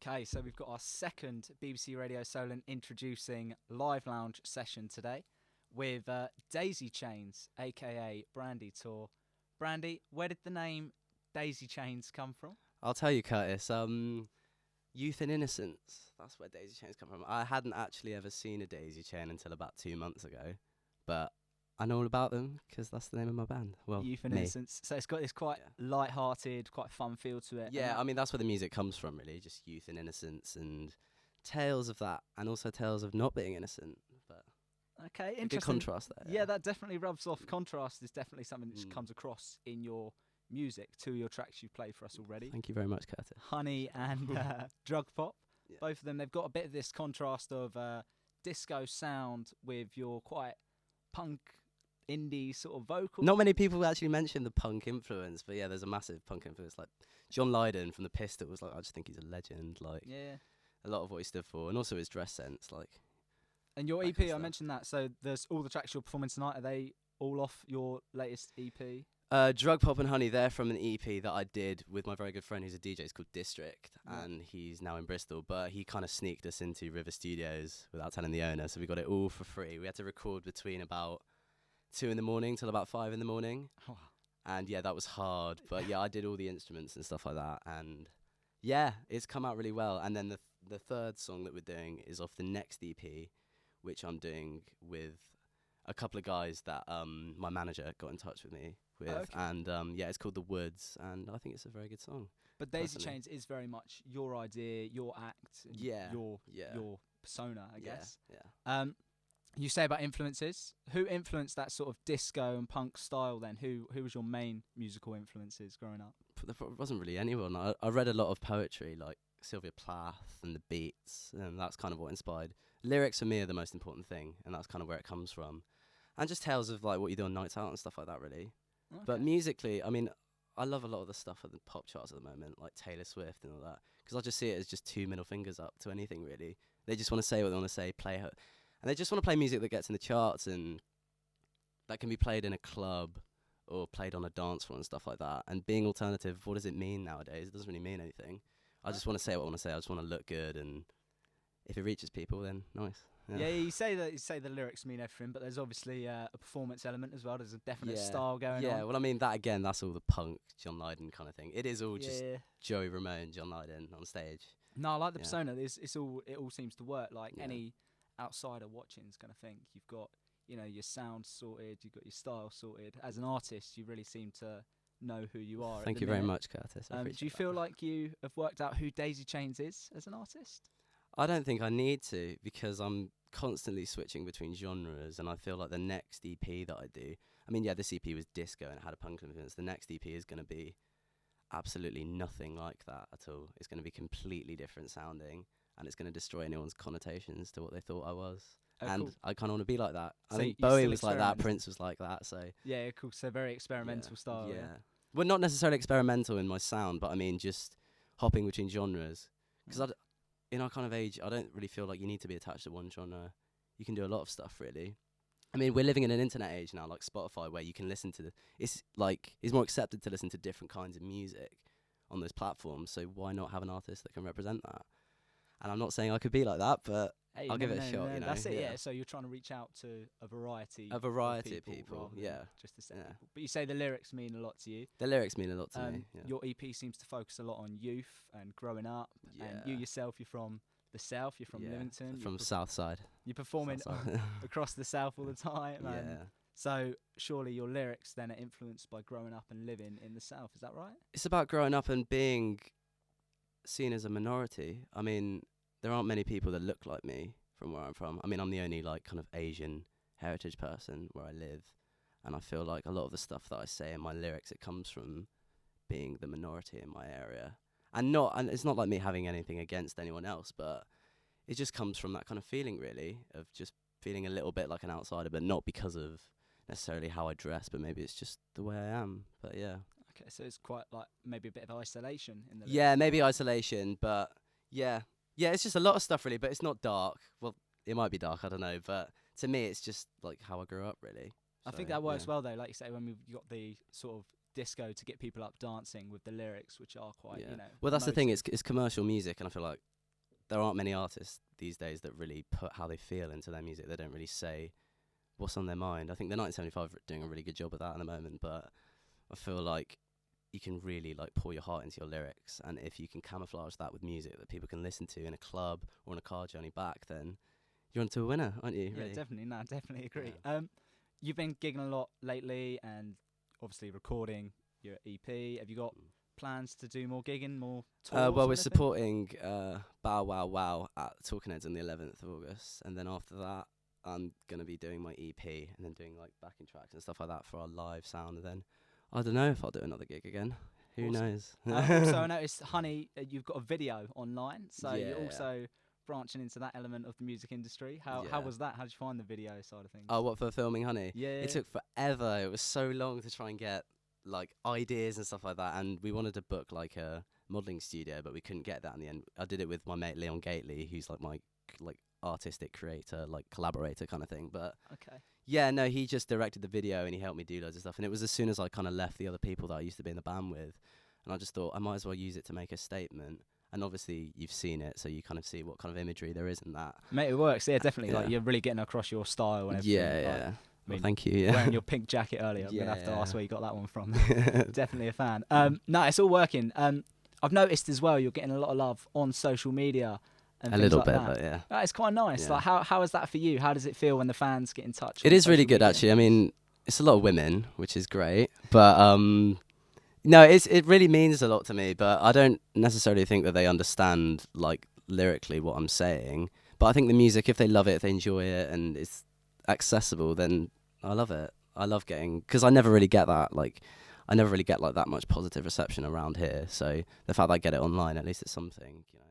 Okay, so we've got our second BBC Radio Solent introducing live lounge session today with Daisy Chains, aka Brandy Tour. Brandy, where did the name Daisy Chains come from? I'll tell you, Curtis. Youth and innocence. That's where daisy chains come from. I hadn't actually ever seen a daisy chain until about 2 months ago, but I know all about them because that's the name of my band. Well, Youth and me. Innocence. So it's got this quite light-hearted, quite fun feel to it. Yeah, I mean that's where the music comes from, really. Just youth and innocence and tales of that, and also tales of not being innocent. But okay, a interesting. good contrast there. Yeah, that definitely rubs off. Contrast is definitely something that comes across in your music. 2 of your tracks you've played for us already. Thank you very much, Curtis. Honey and Drug Pop. Yeah. Both of them, they've got a bit of this contrast of disco sound with your quite punk indie sort of vocal. Not many people actually mention the punk influence, but yeah, there's a massive punk influence. Like John Lydon from the Pistols, like I just think he's a legend. Like a lot of what he stood for, and also his dress sense. Like, and your that EP, kind of I stuff. mentioned that. So there's all the tracks you're performing tonight. Are they all off your latest E EP? Drug Pop and Honey, they're from an EP that I did with my very good friend who's a DJ. It's called District, and he's now in Bristol. But he kind of sneaked us into River Studios without telling the owner, so we got it all for free. We had to record between about 2 in the morning till about 5 in the morning. Oh. And yeah, that was hard. But yeah, I did all the instruments and stuff like that. And yeah, it's come out really well. And then the third song that we're doing is off the next EP, which I'm doing with a couple of guys that my manager got in touch with me with. Okay. And yeah, it's called The Woods. And I think it's a very good song. But Daisy personally. Chains is very much your idea, your act, and your persona, I guess. Yeah. You say about influences. Who influenced that sort of disco and punk style then? Who was your main musical influences growing up? There wasn't really anyone. I read a lot of poetry, like Sylvia Plath and the Beats, and that's kind of what inspired. Lyrics for me are the most important thing, and that's kind of where it comes from. And just tales of like what you do on nights out and stuff like that, really. Okay. But musically, I mean, I love a lot of the stuff at the pop charts at the moment, like Taylor Swift and all that, because I just see it as just 2 middle fingers up to anything, really. They just want to say what they want to say, play her. And they just want to play music that gets in the charts and that can be played in a club or played on a dance floor and stuff like that. And being alternative, what does it mean nowadays? It doesn't really mean anything. I just want to say what I want to say. I just want to look good, and if it reaches people, then nice. Yeah, you say the lyrics mean everything, but there's obviously a performance element as well. There's a definite style going on. Yeah, well, I mean, that again, that's all the punk John Lydon kind of thing. It is all just Yeah. Joey Ramone, John Lydon on stage. No, I like the Yeah. persona. It all seems to work. Like Yeah. any outsider watching is going to think you've got, your sound sorted, you've got your style sorted. As an artist, you really seem to know who you are. Thank you very much, Curtis. I Do appreciate you that. feel like you have worked out who Daisy Chains is as an artist? I don't think I need to, because I'm constantly switching between genres, and I feel like the next EP that I do, I mean, yeah, this EP was disco and it had a punk influence. The next EP is going to be absolutely nothing like that at all. It's going to be completely different sounding, and it's going to destroy anyone's connotations to what they thought I was. Oh, and cool. I kind of want to be like that. I So think you Bowie still was like that, experiment? Prince was like that, so Yeah, cool. So very experimental style. yeah. Well, not necessarily experimental in my sound, but I mean just hopping between genres. Because in our kind of age, I don't really feel like you need to be attached to one genre. You can do a lot of stuff, really. I mean, we're living in an internet age now, like Spotify, where you can listen to it's more accepted to listen to different kinds of music on those platforms. So why not have an artist that can represent that? And I'm not saying I could be like that, but Hey, I'll give it a never shot, know. you know, That's it. yeah. So you're trying to reach out to a variety. of people, rather than yeah. Just a set Yeah. people. But you say the lyrics mean a lot to you. The lyrics mean a lot to me. Yeah. Your EP seems to focus a lot on youth and growing up. And you Yeah. yourself, you're from the south. You're from Yeah, Livingston. from South Side. You're performing South side. across the south all the time. Yeah. So surely your lyrics then are influenced by growing up and living in the south. Is that right? It's about growing up and being seen as a minority. I mean, there aren't many people that look like me from where I'm from. I mean, I'm the only like kind of Asian heritage person where I live, and I feel like a lot of the stuff that I say in my lyrics, it comes from being the minority in my area. And it's not like me having anything against anyone else, but it just comes from that kind of feeling, really, of just feeling a little bit like an outsider, but not because of necessarily how I dress, but maybe it's just the way I am. But yeah. Okay, so it's quite like maybe a bit of isolation in the Yeah, maybe isolation, but yeah, it's just a lot of stuff, really. But it's not dark. Well, it might be dark, I don't know. But to me, it's just like how I grew up, really. I So, think that works yeah. well though. Like you say, when we've got the sort of disco to get people up dancing with the lyrics, which are quite, Yeah. you know. Well, that's the thing. emotive. It's commercial music, and I feel like there aren't many artists these days that really put how they feel into their music. They don't really say what's on their mind. I think the 1975 are doing a really good job of that at the moment, but I feel like you can really like pour your heart into your lyrics, and if you can camouflage that with music that people can listen to in a club or on a car journey back, then you're onto a winner, aren't you? Yeah, Really? definitely. No, definitely agree. Yeah. You've been gigging a lot lately, and obviously recording your EP. Have you got plans to do more gigging, more tours? Well, or we're anything? supporting Bow Wow Wow at Talking Heads on the 11th of August, and then after that, I'm gonna be doing my EP and then doing like backing tracks and stuff like that for our live sound. And then I don't know if I'll do another gig again. Who Awesome. knows? Also, I noticed, Honey, you've got a video online, so you're Yeah. also branching into that element of the music industry. How Yeah. was that? How did you find the video side of things? Oh, what for filming Honey? yeah, It took forever. It was so long to try and get like ideas and stuff like that. And we wanted to book like a modelling studio, but we couldn't get that in the end. I did it with my mate Leon Gately, who's like my like artistic creator, like collaborator kind of thing. But Okay. yeah, no, he just directed the video and he helped me do loads of stuff. And it was as soon as I kind of left the other people that I used to be in the band with, and I just thought I might as well use it to make a statement. And obviously you've seen it, so you kind of see what kind of imagery there is in that. Mate, it works. Yeah, definitely. Like Yeah. you're really getting across your style and everything. Yeah, like, yeah. I mean, Thank you. Yeah. wearing your pink jacket earlier. I'm gonna have to ask Yeah. where you got that one from. Definitely a fan. No, it's all working. I've noticed as well you're getting a lot of love on social media and A things little like bit, that. but yeah. That is quite nice. Yeah. Like how is that for you? How does it feel when the fans get in touch? It on is really social good, media? actually. I mean, it's a lot of women, which is great. But no, it really means a lot to me. But I don't necessarily think that they understand like lyrically what I'm saying. But I think the music, if they love it, if they enjoy it, and it's accessible, then I love it. I love getting, because I never really get that. Like, I never really get like that much positive reception around here. So the fact that I get it online, at least it's something, you know.